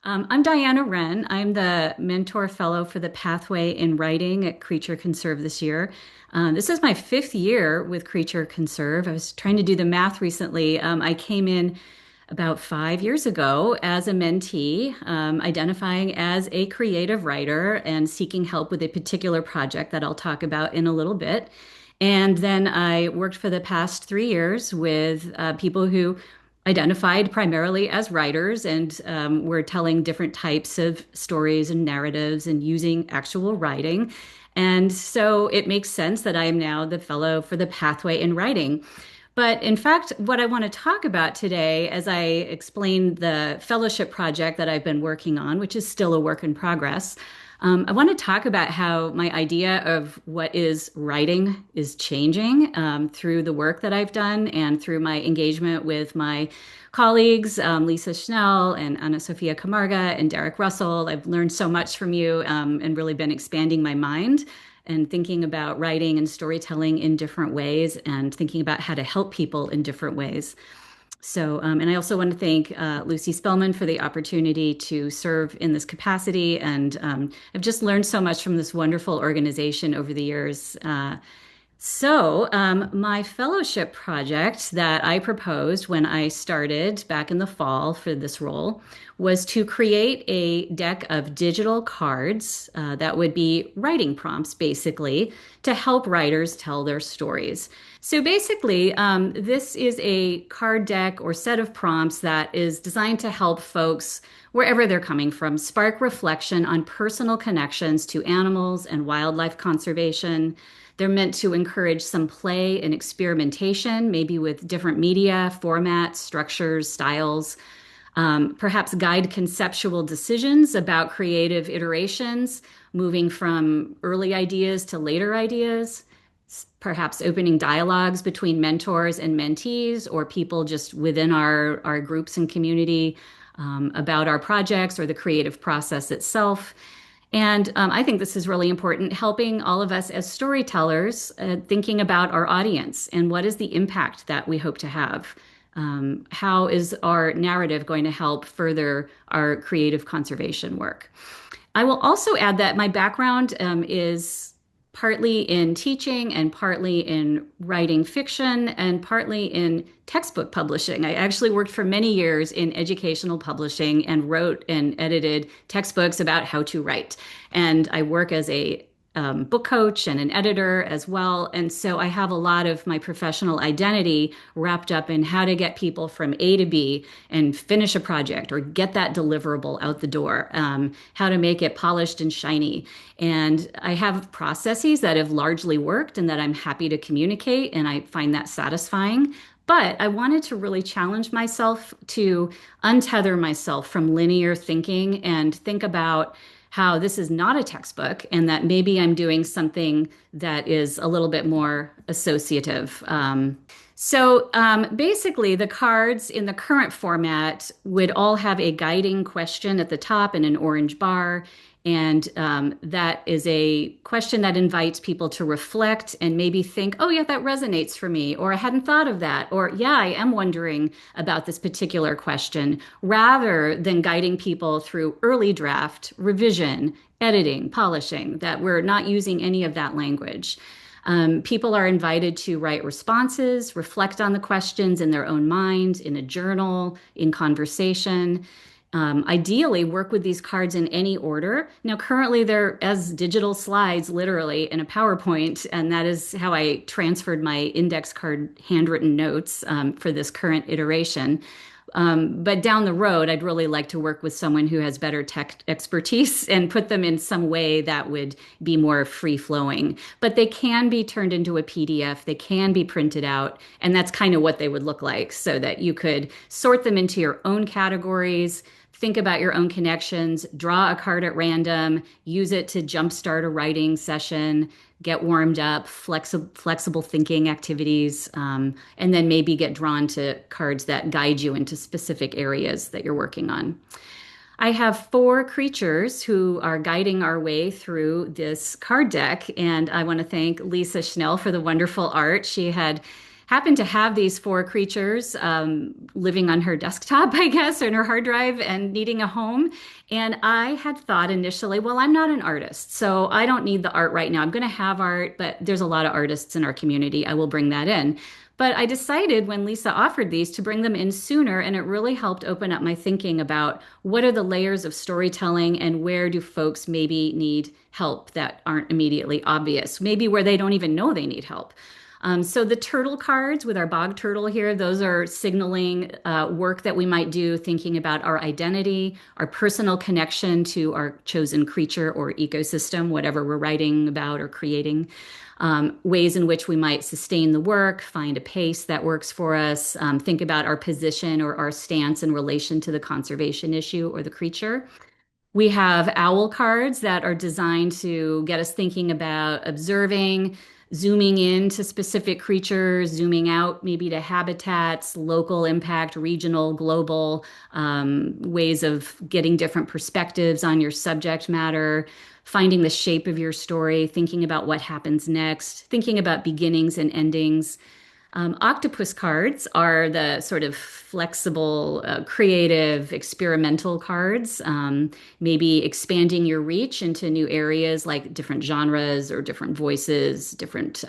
I'm Diana Renn. I'm the Mentor Fellow for the Pathway in Writing at Creature Conserve this year. This is my fifth year with Creature Conserve. I was trying to do the math recently. I came in about 5 years ago as a mentee, identifying as a creative writer and seeking help with a particular project that I'll talk about in a little bit. And then I worked for the past 3 years with people who identified primarily as writers and were telling different types of stories and narratives and using actual writing. And so it makes sense that I am now the fellow for the Pathway in Writing. But in fact, what I want to talk about today, as I explain the fellowship project that I've been working on, which is still a work in progress, I want to talk about how my idea of what is writing is changing through the work that I've done and through my engagement with my colleagues, Lisa Schnell and Anna Sophia Camarga and Derek Russell. I've learned so much from you and really been expanding my mind and thinking about writing and storytelling in different ways and thinking about how to help people in different ways. So, and I also want to thank Lucy Spellman for the opportunity to serve in this capacity. And I've just learned so much from this wonderful organization over the years. My fellowship project that I proposed when I started back in the fall for this role was to create a deck of digital cards that would be writing prompts, basically, to help writers tell their stories. So basically, this is a card deck or set of prompts that is designed to help folks wherever they're coming from spark reflection on personal connections to animals and wildlife conservation. They're meant to encourage some play and experimentation, maybe with different media, formats, structures, styles, perhaps guide conceptual decisions about creative iterations, moving from early ideas to later ideas, perhaps opening dialogues between mentors and mentees or people just within our groups and community about our projects or the creative process itself. And I think this is really important, helping all of us as storytellers thinking about our audience and what is the impact that we hope to have. How is our narrative going to help further our creative conservation work? I will also add that my background is partly in teaching and partly in writing fiction and partly in textbook publishing. I actually worked for many years in educational publishing and wrote and edited textbooks about how to write. And I work as a book coach and an editor as well. And so I have a lot of my professional identity wrapped up in how to get people from A to B and finish a project or get that deliverable out the door, how to make it polished and shiny. And I have processes that have largely worked and that I'm happy to communicate, and I find that satisfying. But I wanted to really challenge myself to untether myself from linear thinking and think about how this is not a textbook and that maybe I'm doing something that is a little bit more associative. Basically, the cards in the current format would all have a guiding question at the top and an orange bar. And that is a question that invites people to reflect and maybe think, oh, yeah, that resonates for me, or I hadn't thought of that, or yeah, I am wondering about this particular question, rather than guiding people through early draft, revision, editing, polishing, that we're not using any of that language. People are invited to write responses, reflect on the questions in their own mind, in a journal, in conversation. Ideally, work with these cards in any order. Now, currently they're as digital slides, literally, in a PowerPoint, and that is how I transferred my index card handwritten notes for this current iteration. But down the road, I'd really like to work with someone who has better tech expertise and put them in some way that would be more free flowing. But they can be turned into a PDF, they can be printed out, and that's kind of what they would look like so that you could sort them into your own categories. Think about your own connections, draw a card at random, use it to jumpstart a writing session, get warmed up, flexible thinking activities, and then maybe get drawn to cards that guide you into specific areas that you're working on. I have 4 creatures who are guiding our way through this card deck, and I want to thank Lisa Schnell for the wonderful art. She had happened to have these four creatures living on her desktop, I guess, or in her hard drive and needing a home. And I had thought initially, well, I'm not an artist, so I don't need the art right now. I'm going to have art, but there's a lot of artists in our community. I will bring that in. But I decided when Lisa offered these to bring them in sooner, and it really helped open up my thinking about what are the layers of storytelling and where do folks maybe need help that aren't immediately obvious, maybe where they don't even know they need help. So the turtle cards with our bog turtle here, those are signaling work that we might do, thinking about our identity, our personal connection to our chosen creature or ecosystem, whatever we're writing about or creating. Ways in which we might sustain the work, find a pace that works for us, think about our position or our stance in relation to the conservation issue or the creature. We have owl cards that are designed to get us thinking about observing, zooming in to specific creatures, zooming out maybe to habitats, local impact, regional, global, ways of getting different perspectives on your subject matter, finding the shape of your story, thinking about what happens next, thinking about beginnings and endings. Octopus cards are the sort of flexible, creative, experimental cards, maybe expanding your reach into new areas like different genres or different voices, different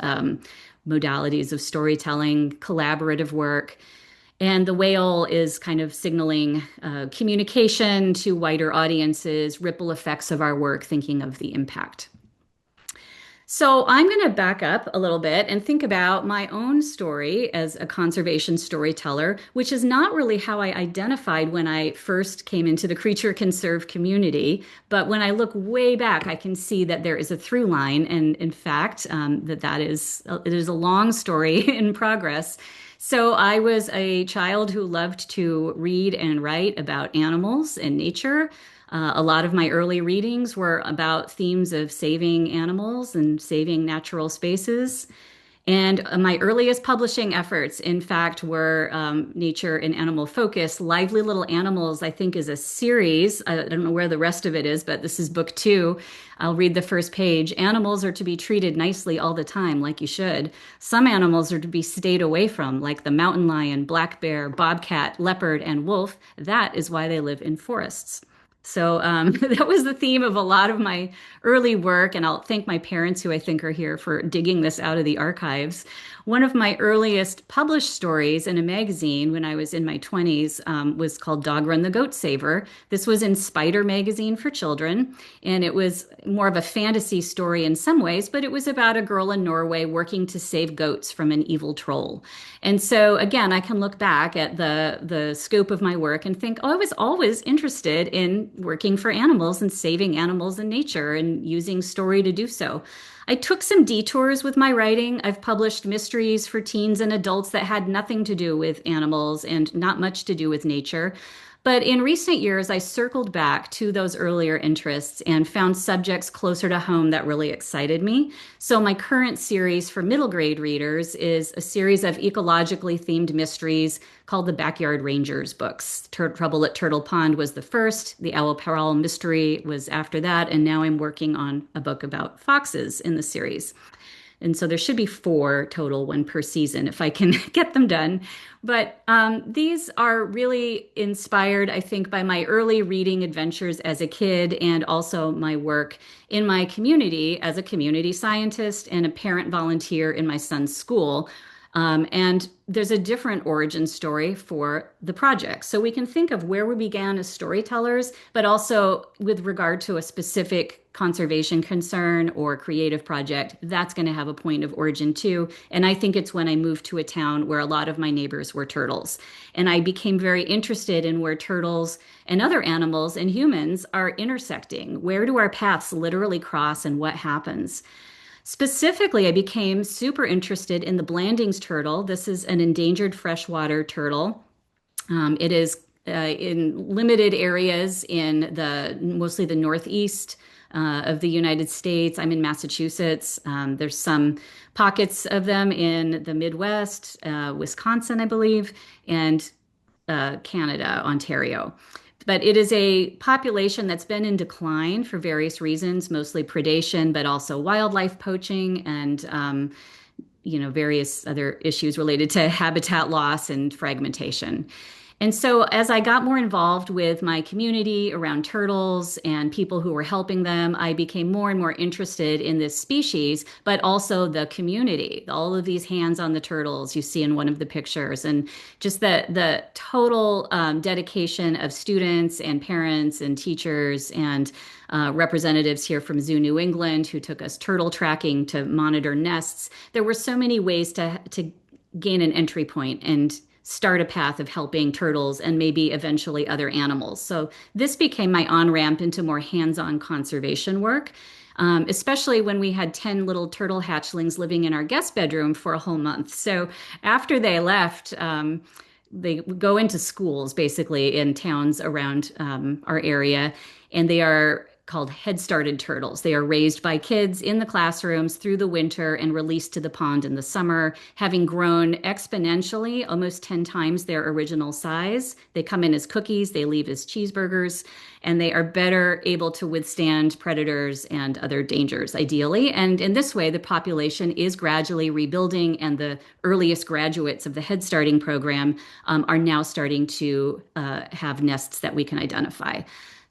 modalities of storytelling, collaborative work. And the whale is kind of signaling communication to wider audiences, ripple effects of our work, thinking of the impact. So I'm going to back up a little bit and think about my own story as a conservation storyteller, which is not really how I identified when I first came into the Creature Conserve community. But when I look way back, I can see that there is a through line, and in fact, that it is a long story in progress. So I was a child who loved to read and write about animals and nature. A lot of my early readings were about themes of saving animals and saving natural spaces. And my earliest publishing efforts, in fact, were nature and animal focus. Lively Little Animals, I think, is a series. I don't know where the rest of it is, but this is book 2. I'll read the first page. Animals are to be treated nicely all the time, like you should. Some animals are to be stayed away from, like the mountain lion, black bear, bobcat, leopard, and wolf. That is why they live in forests. So that was the theme of a lot of my early work, and I'll thank my parents, who I think are here, for digging this out of the archives. One of my earliest published stories in a magazine when I was in my 20s was called Dog Run the Goat Saver. This was in Spider magazine for children, and it was more of a fantasy story in some ways, but it was about a girl in Norway working to save goats from an evil troll. And so, again, I can look back at the scope of my work and think, oh, I was always interested in working for animals and saving animals in nature and using story to do so. I took some detours with my writing. I've published mysteries for teens and adults that had nothing to do with animals and not much to do with nature. But in recent years, I circled back to those earlier interests and found subjects closer to home that really excited me. So my current series for middle grade readers is a series of ecologically themed mysteries called the Backyard Rangers books. Trouble at Turtle Pond was the first. The Owl Parole mystery was after that. And now I'm working on a book about foxes in the series. And so there should be 4 total, 1 per season, if I can get them done. But these are really inspired, I think, by my early reading adventures as a kid and also my work in my community as a community scientist and a parent volunteer in my son's school. And there's a different origin story for the project. So we can think of where we began as storytellers, but also with regard to a specific conservation concern or creative project, that's going to have a point of origin too. And I think it's when I moved to a town where a lot of my neighbors were turtles. And I became very interested in where turtles and other animals and humans are intersecting. Where do our paths literally cross and what happens? Specifically, I became super interested in the Blandings turtle. This is an endangered freshwater turtle. It is in limited areas in mostly the northeast of the United States. I'm in Massachusetts. There's some pockets of them in the Midwest, Wisconsin, I believe, and Canada, Ontario. But it is a population that's been in decline for various reasons, mostly predation, but also wildlife poaching and various other issues related to habitat loss and fragmentation. And so, as I got more involved with my community around turtles and people who were helping them, I became more and more interested in this species, but also the community. All of these hands on the turtles you see in one of the pictures, and just the total dedication of students and parents and teachers and representatives here from Zoo New England who took us turtle tracking to monitor nests. There were so many ways to gain an entry point and start a path of helping turtles and maybe eventually other animals. So this became my on-ramp into more hands-on conservation work, especially when we had 10 little turtle hatchlings living in our guest bedroom for a whole month. So after they left, they go into schools basically in towns around our area, and they are called head started turtles. They are raised by kids in the classrooms through the winter and released to the pond in the summer, having grown exponentially, almost 10 times their original size. They come in as cookies, they leave as cheeseburgers, and they are better able to withstand predators and other dangers, ideally. And in this way, the population is gradually rebuilding, and the earliest graduates of the Head Starting program are now starting to have nests that we can identify.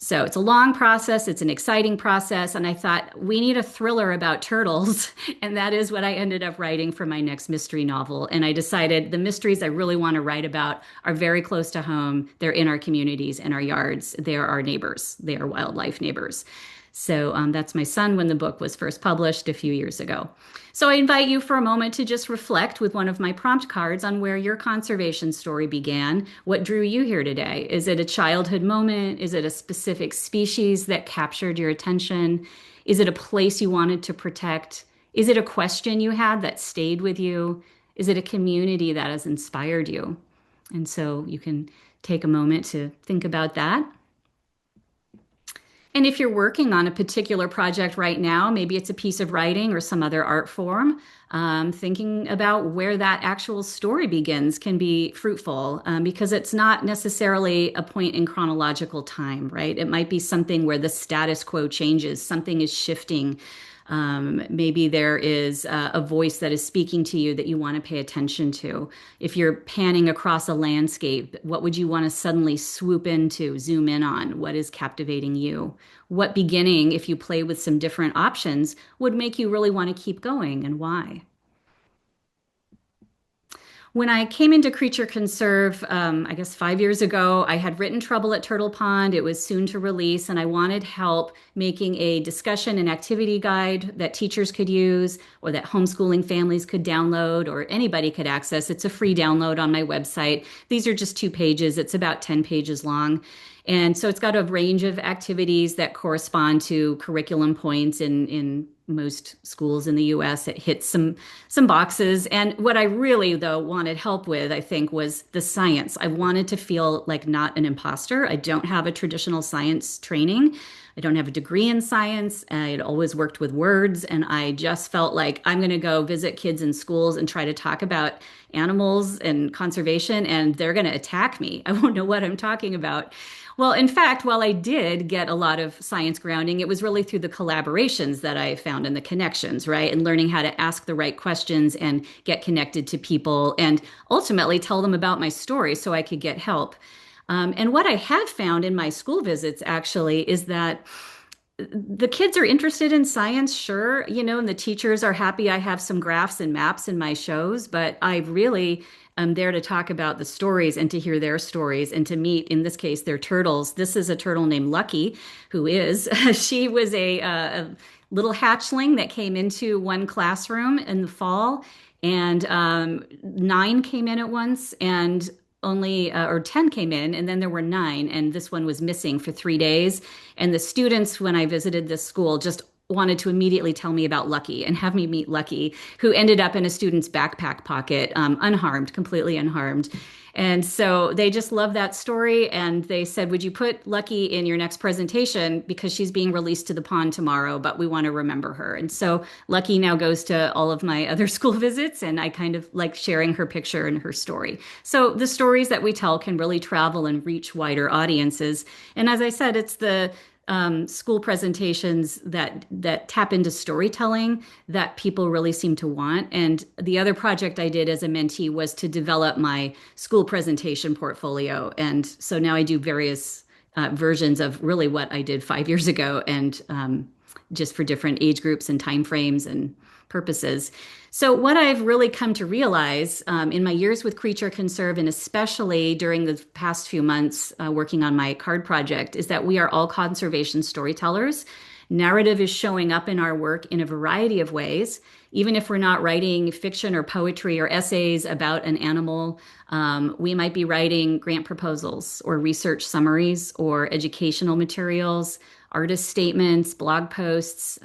So it's a long process. It's an exciting process. And I thought, we need a thriller about turtles. And that is what I ended up writing for my next mystery novel. And I decided the mysteries I really want to write about are very close to home. They're in our communities, in our yards. They are our neighbors. They are wildlife neighbors. So that's my son when the book was first published a few years ago. So I invite you for a moment to just reflect with one of my prompt cards on where your conservation story began. What drew you here today? Is it a childhood moment? Is it a specific species that captured your attention? Is it a place you wanted to protect? Is it a question you had that stayed with you? Is it a community that has inspired you? And so you can take a moment to think about that. And if you're working on a particular project right now, maybe it's a piece of writing or some other art form, thinking about where that actual story begins can be fruitful, because it's not necessarily a point in chronological time, right? It might be something where the status quo changes, something is shifting. Maybe there is a voice that is speaking to you that you want to pay attention to. If you're panning across a landscape, what would you want to suddenly swoop into, zoom in on? What is captivating you? What beginning, if you play with some different options, would make you really want to keep going, and why? When I came into Creature Conserve, I guess 5 years ago, I had written Trouble at Turtle Pond. It was soon to release, and I wanted help making a discussion and activity guide that teachers could use or that homeschooling families could download or anybody could access. It's a free download on my website. These are just 2 pages. It's about 10 pages long. And so it's got a range of activities that correspond to curriculum points in most schools in the US. It hits some boxes. And what I really, though, wanted help with, I think, was the science. I wanted to feel like not an imposter. I don't have a traditional science training. I don't have a degree in science. I had always worked with words, and I just felt like I'm going to go visit kids in schools and try to talk about animals and conservation, and they're going to attack me. I won't know what I'm talking about. Well, in fact, while I did get a lot of science grounding, it was really through the collaborations that I found and the connections, right? And learning how to ask the right questions and get connected to people and ultimately tell them about my story so I could get help. And what I have found in my school visits actually is that the kids are interested in science, sure, and the teachers are happy I have some graphs and maps in my shows, but I really am there to talk about the stories and to hear their stories and to meet, in this case, their turtles. This is a turtle named Lucky, who is, she was a little hatchling that came into one classroom in the fall, and 9 came in at once, and only or 10 came in, and then there were 9, and this one was missing for 3 days. And the students, when I visited this school, just wanted to immediately tell me about Lucky and have me meet Lucky, who ended up in a student's backpack pocket, unharmed, completely unharmed. And so they just love that story. And they said, would you put Lucky in your next presentation? Because she's being released to the pond tomorrow, but we want to remember her. And so Lucky now goes to all of my other school visits, and I kind of like sharing her picture and her story. So the stories that we tell can really travel and reach wider audiences. And as I said, it's the school presentations that tap into storytelling that people really seem to want. And the other project I did as a mentee was to develop my school presentation portfolio. And so now I do various versions of really what I did 5 years ago, and just for different age groups and time frames and purposes. So, what I've really come to realize in my years with Creature Conserve, and especially during the past few months working on my card project, is that we are all conservation storytellers. Narrative is showing up in our work in a variety of ways. Even if we're not writing fiction or poetry or essays about an animal, we might be writing grant proposals or research summaries or educational materials, artist statements, blog posts.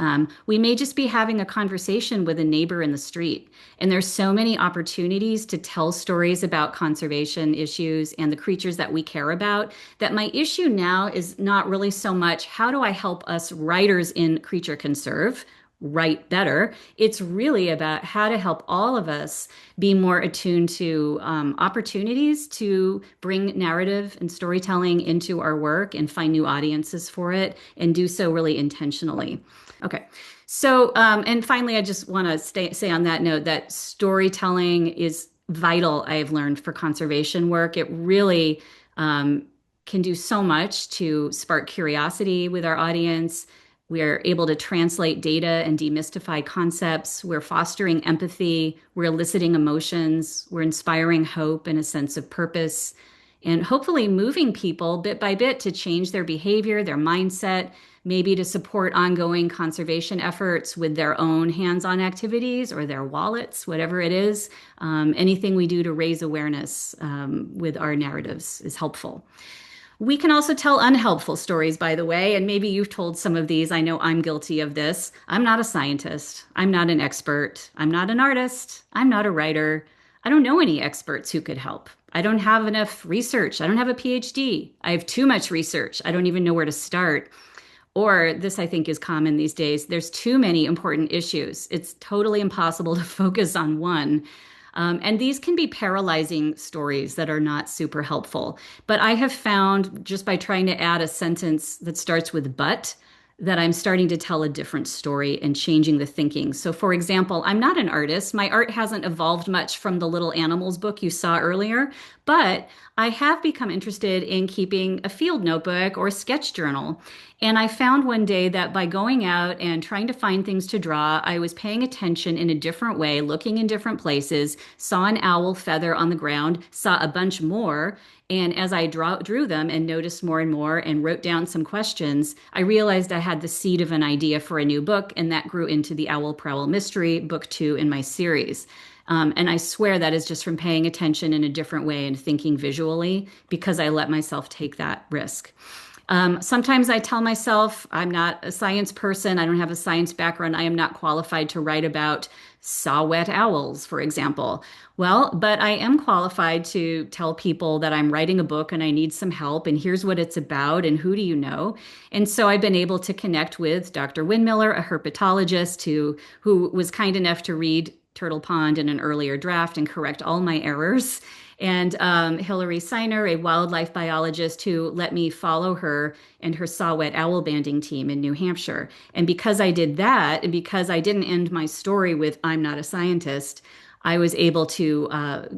We may just be having a conversation with a neighbor in the street. And there's so many opportunities to tell stories about conservation issues and the creatures that we care about, that my issue now is not really so much how do I help us writers in Creature Conserve write better. It's really about how to help all of us be more attuned to opportunities to bring narrative and storytelling into our work and find new audiences for it, and do so really intentionally. Okay. So, and finally, I just want to say on that note that storytelling is vital, I have learned, for conservation work. It really can do so much to spark curiosity with our audience. We're able to translate data and demystify concepts. We're fostering empathy. We're eliciting emotions. We're inspiring hope and a sense of purpose, and hopefully moving people bit by bit to change their behavior, their mindset, maybe to support ongoing conservation efforts with their own hands-on activities or their wallets, whatever it is. Anything we do to raise awareness with our narratives is helpful. We can also tell unhelpful stories, by the way, and maybe you've told some of these. I know I'm guilty of this. I'm not a scientist. I'm not an expert. I'm not an artist. I'm not a writer. I don't know any experts who could help. I don't have enough research. I don't have a PhD. I have too much research. I don't even know where to start. Or this, I think, is common these days. There's too many important issues. It's totally impossible to focus on one. And these can be paralyzing stories that are not super helpful. But I have found, just by trying to add a sentence that starts with but, that I'm starting to tell a different story and changing the thinking. So, for example, I'm not an artist. My art hasn't evolved much from the Little Animals book you saw earlier, but I have become interested in keeping a field notebook or a sketch journal. And I found one day that by going out and trying to find things to draw, I was paying attention in a different way, looking in different places, saw an owl feather on the ground, saw a bunch more. And as I drew them and noticed more and more and wrote down some questions, I realized I had the seed of an idea for a new book, and that grew into the Owl Prowl Mystery, book 2 in my series. And I swear that is just from paying attention in a different way and thinking visually, because I let myself take that risk. Sometimes I tell myself I'm not a science person. I don't have a science background. I am not qualified to write about saw-whet owls, for example. Well, but I am qualified to tell people that I'm writing a book and I need some help, and here's what it's about, and who do you know? And so I've been able to connect with Dr. Windmiller, a herpetologist who was kind enough to read Turtle Pond in an earlier draft and correct all my errors. And Hilary Seiner, a wildlife biologist, who let me follow her and her saw-whet owl banding team in New Hampshire. And because I did that, and because I didn't end my story with I'm not a scientist, I was able to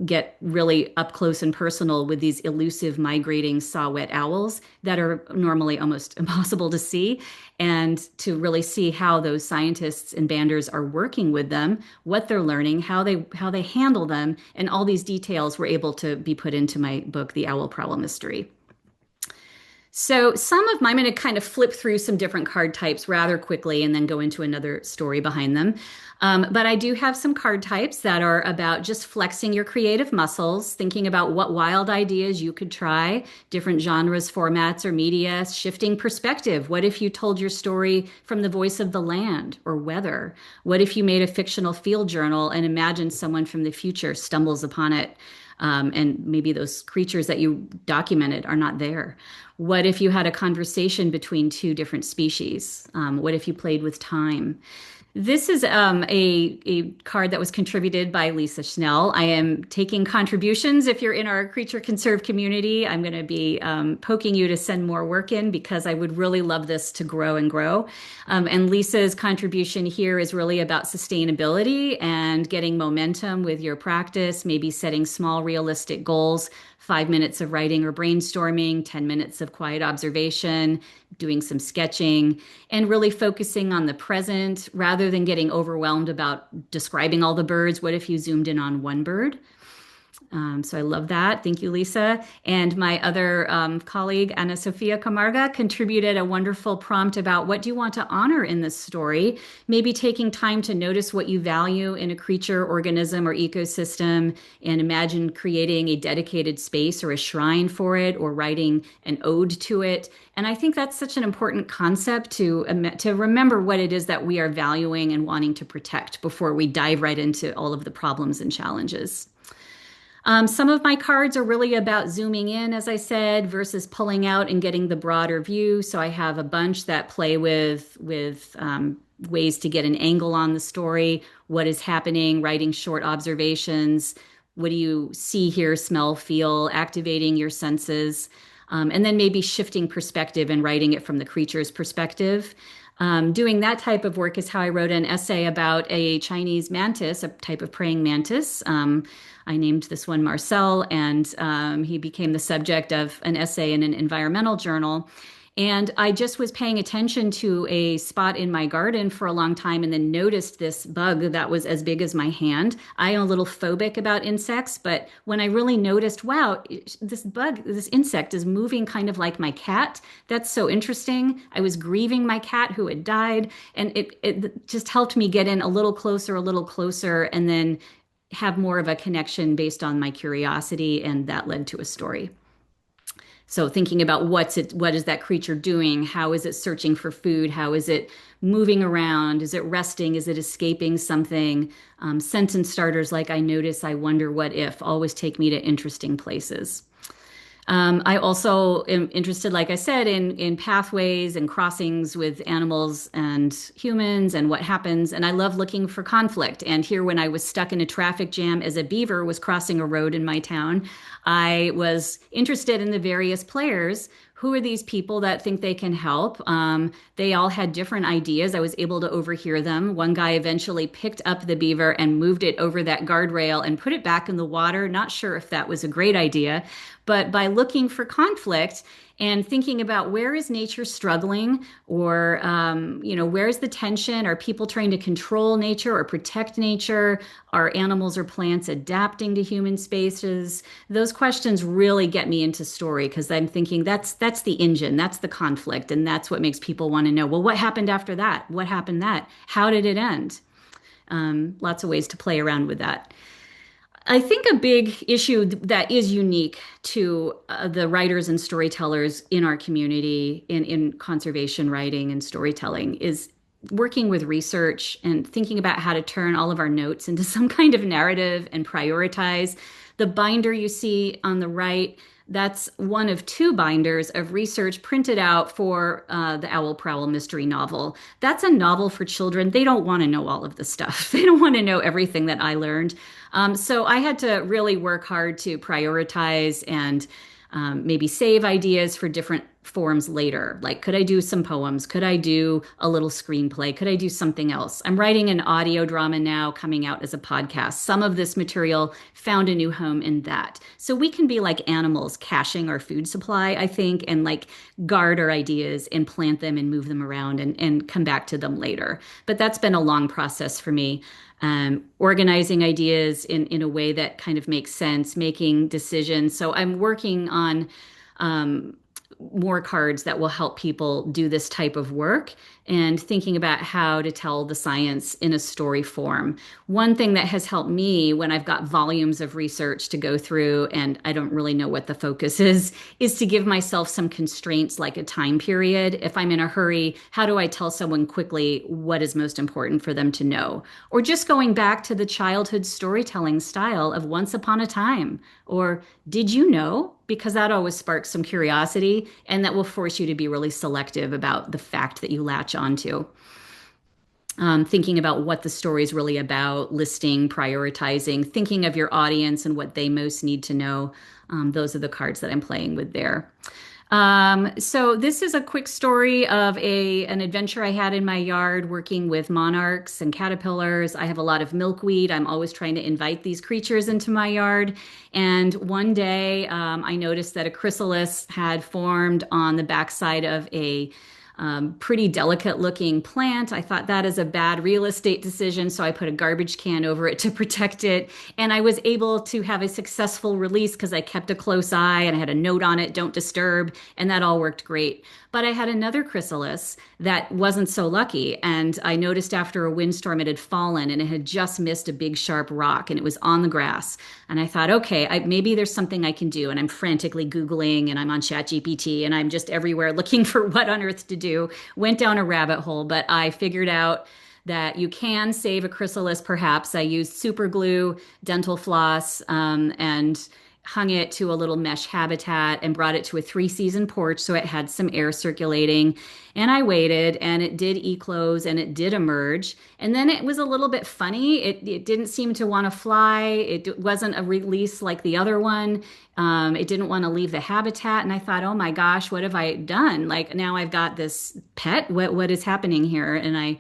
get really up close and personal with these elusive migrating saw-whet owls that are normally almost impossible to see, and to really see how those scientists and banders are working with them, what they're learning, how they handle them, and all these details were able to be put into my book, The Owl Prowl Mystery. So I'm going to kind of flip through some different card types rather quickly and then go into another story behind them. But I do have some card types that are about just flexing your creative muscles, thinking about what wild ideas you could try, different genres, formats, or media, shifting perspective. What if you told your story from the voice of the land or weather? What if you made a fictional field journal and imagined someone from the future stumbles upon it? And maybe those creatures that you documented are not there. What if you had a conversation between two different species? What if you played with time? This is a card that was contributed by Lisa Schnell. I am taking contributions. If you're in our Creature Conserve community, I'm going to be poking you to send more work in because I would really love this to grow and grow. And Lisa's contribution here is really about sustainability and getting momentum with your practice, maybe setting small, realistic goals. 5 minutes of writing or brainstorming, 10 minutes of quiet observation, doing some sketching, and really focusing on the present rather than getting overwhelmed about describing all the birds. What if you zoomed in on one bird? So I love that. Thank you, Lisa. And my other colleague, Ana Sofia Camarga, contributed a wonderful prompt about what do you want to honor in this story? Maybe taking time to notice what you value in a creature, organism, or ecosystem, and imagine creating a dedicated space or a shrine for it, or writing an ode to it. And I think that's such an important concept to remember what it is that we are valuing and wanting to protect before we dive right into all of the problems and challenges. Some of my cards are really about zooming in, as I said, versus pulling out and getting the broader view. So I have a bunch that play with ways to get an angle on the story, what is happening, writing short observations, what do you see, hear, smell, feel, activating your senses, and then maybe shifting perspective and writing it from the creature's perspective. Doing that type of work is how I wrote an essay about a Chinese mantis, a type of praying mantis. I named this one Marcel, and he became the subject of an essay in an environmental journal. And I just was paying attention to a spot in my garden for a long time and then noticed this bug that was as big as my hand. I am a little phobic about insects, but when I really noticed, wow, this bug, this insect is moving kind of like my cat. That's so interesting. I was grieving my cat who had died, and it just helped me get in a little closer, and then have more of a connection based on my curiosity, and that led to a story. So thinking about what is that creature doing? How is it searching for food? How is it moving around? Is it resting? Is it escaping something? Sentence starters like I notice, I wonder, what if always take me to interesting places. I also am interested, like I said, in pathways and crossings with animals and humans and what happens. And I love looking for conflict. And here, when I was stuck in a traffic jam as a beaver was crossing a road in my town, I was interested in the various players. Who are these people that think they can help? They all had different ideas. I was able to overhear them. One guy eventually picked up the beaver and moved it over that guardrail and put it back in the water. Not sure if that was a great idea, but by looking for conflict and thinking about where is nature struggling, or where's the tension? Are people trying to control nature or protect nature? Are animals or plants adapting to human spaces? Those questions really get me into story because I'm thinking that's the engine, that's the conflict, and that's what makes people want to know, well, what happened after that? What happened that? How did it end? Lots of ways to play around with that. I think a big issue that is unique to the writers and storytellers in our community in conservation writing and storytelling is working with research and thinking about how to turn all of our notes into some kind of narrative and prioritize. The binder you see on the right, that's one of two binders of research printed out for the Owl Prowl mystery novel. That's a novel for children. They don't want to know all of the stuff. They don't want to know everything that I learned. So I had to really work hard to prioritize and maybe save ideas for different forms later. Like, could I do some poems? Could I do a little screenplay? Could I do something else? I'm writing an audio drama now coming out as a podcast. Some of this material found a new home in that. So we can be like animals caching our food supply, I think, and like guard our ideas and plant them and move them around and come back to them later. But that's been a long process for me. Organizing ideas in a way that kind of makes sense, making decisions. So I'm working on more cards that will help people do this type of work and thinking about how to tell the science in a story form. One thing that has helped me when I've got volumes of research to go through and I don't really know what the focus is to give myself some constraints like a time period. If I'm in a hurry, how do I tell someone quickly what is most important for them to know? Or just going back to the childhood storytelling style of Once Upon a Time, or Did you know? Because that always sparks some curiosity and that will force you to be really selective about the fact that you latch onto. thinking about what the story is really about, listing, prioritizing, thinking of your audience and what they most need to know. Those are the cards that I'm playing with there. So this is a quick story of an adventure I had in my yard working with monarchs and caterpillars. I have a lot of milkweed. I'm always trying to invite these creatures into my yard. And one day, I noticed that a chrysalis had formed on the backside of a pretty delicate looking plant. I thought that is a bad real estate decision, so I put a garbage can over it to protect it. And I was able to have a successful release because I kept a close eye and I had a note on it, don't disturb, and that all worked great. But I had another chrysalis that wasn't so lucky. And I noticed after a windstorm it had fallen and it had just missed a big sharp rock and it was on the grass. And I thought, okay, maybe there's something I can do. And I'm frantically Googling and I'm on ChatGPT and I'm just everywhere looking for what on earth to do. Went down a rabbit hole, but I figured out that you can save a chrysalis perhaps. I used super glue, dental floss, and hung it to a little mesh habitat and brought it to a 3-season porch so it had some air circulating. And I waited and it did eclose and it did emerge. And then it was a little bit funny. It didn't seem to want to fly. It wasn't a release like the other one. It didn't want to leave the habitat. And I thought, oh my gosh, what have I done? Like now I've got this pet. What is happening here? And I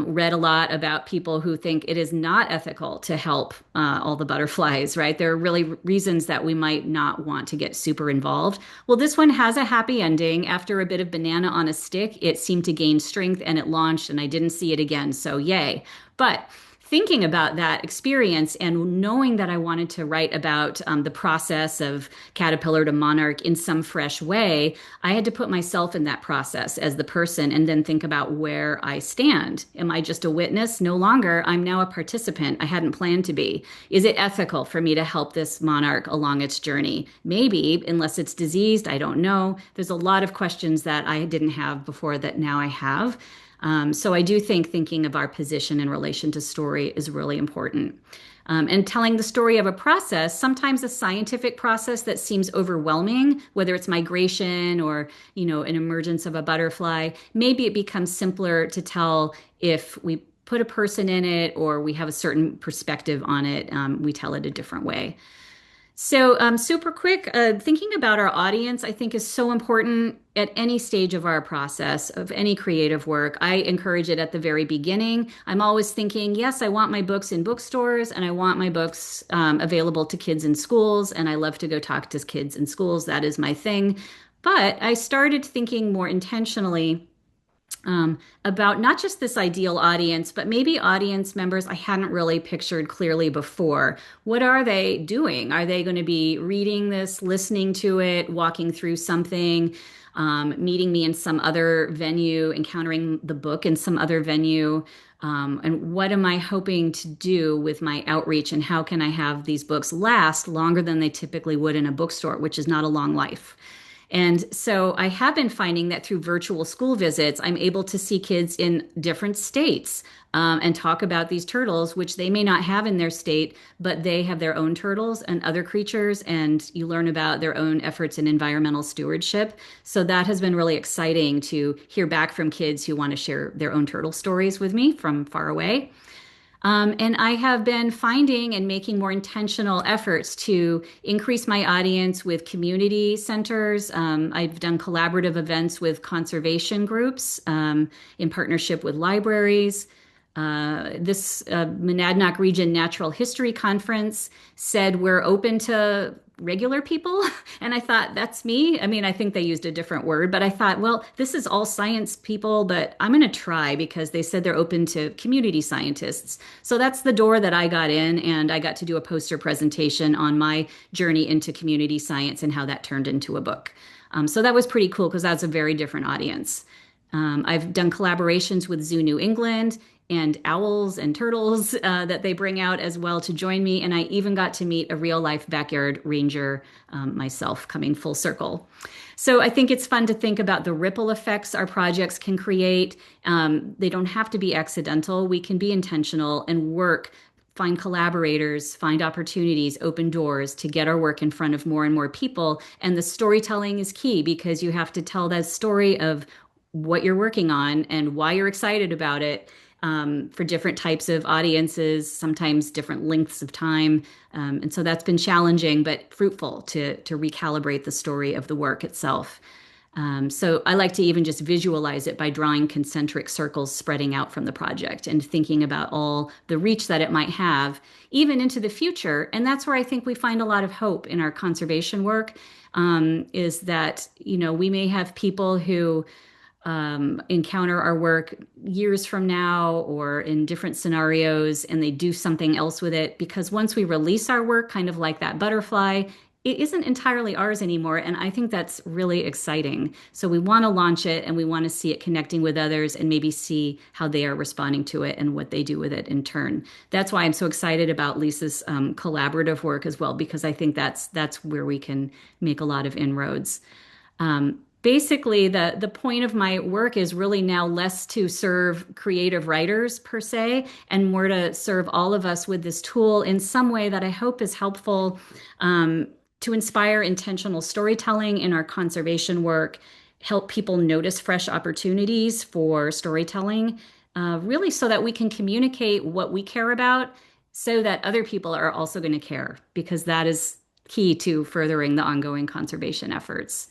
read a lot about people who think it is not ethical to help all the butterflies, right? There are really reasons that we might not want to get super involved. Well, this one has a happy ending. After a bit of banana on a stick, it seemed to gain strength and it launched, and I didn't see it again. So, yay. But thinking about that experience and knowing that I wanted to write about the process of caterpillar to monarch in some fresh way, I had to put myself in that process as the person and then think about where I stand. Am I just a witness? No longer. I'm now a participant. I hadn't planned to be. Is it ethical for me to help this monarch along its journey? Maybe, unless it's diseased. I don't know. There's a lot of questions that I didn't have before that now I have. So I do think thinking of our position in relation to story is really important. And telling the story of a process, sometimes a scientific process that seems overwhelming, whether it's migration or, an emergence of a butterfly, maybe it becomes simpler to tell if we put a person in it or we have a certain perspective on it, we tell it a different way. So, super quick, thinking about our audience, I think is so important at any stage of our process of any creative work. I encourage it at the very beginning. I'm always thinking, yes, I want my books in bookstores and I want my books available to kids in schools. And I love to go talk to kids in schools. That is my thing. But I started thinking more intentionally about not just this ideal audience, but maybe audience members I hadn't really pictured clearly before. What are they doing? Are they going to be reading this, listening to it, walking through something, meeting me in some other venue, encountering the book in some other venue? And what am I hoping to do with my outreach, and how can I have these books last longer than they typically would in a bookstore, which is not a long life? And so I have been finding that through virtual school visits, I'm able to see kids in different states and talk about these turtles, which they may not have in their state, but they have their own turtles and other creatures, and you learn about their own efforts in environmental stewardship. So that has been really exciting to hear back from kids who want to share their own turtle stories with me from far away. And I have been finding and making more intentional efforts to increase my audience with community centers. I've done collaborative events with conservation groups in partnership with libraries. This Monadnock Region Natural History Conference said we're open to regular people. And I thought, that's me. I mean, I think they used a different word, but I thought, well, this is all science people, but I'm going to try because they said they're open to community scientists. So that's the door that I got in, and I got to do a poster presentation on my journey into community science and how that turned into a book. So that was pretty cool because that's a very different audience. I've done collaborations with Zoo New England and owls and turtles that they bring out as well to join me. And I even got to meet a real life backyard ranger myself, coming full circle. So I think it's fun to think about the ripple effects our projects can create. They don't have to be accidental. We can be intentional and work, find collaborators, find opportunities, open doors to get our work in front of more and more people. And the storytelling is key because you have to tell that story of what you're working on and why you're excited about it. for different types of audiences, sometimes different lengths of time. And so that's been challenging but fruitful to recalibrate the story of the work itself. So I like to even just visualize it by drawing concentric circles spreading out from the project and thinking about all the reach that it might have, even into the future. And that's where I think we find a lot of hope in our conservation work, is that, we may have people who encounter our work years from now or in different scenarios and they do something else with it because once we release our work, kind of like that butterfly, it isn't entirely ours anymore. And I think that's really exciting. So we want to launch it and we want to see it connecting with others and maybe see how they are responding to it and what they do with it in turn. That's why I'm so excited about Lisa's collaborative work as well, because I think that's where we can make a lot of inroads. Basically, the point of my work is really now less to serve creative writers per se, and more to serve all of us with this tool in some way that I hope is helpful to inspire intentional storytelling in our conservation work, help people notice fresh opportunities for storytelling, really so that we can communicate what we care about so that other people are also going to care, because that is key to furthering the ongoing conservation efforts.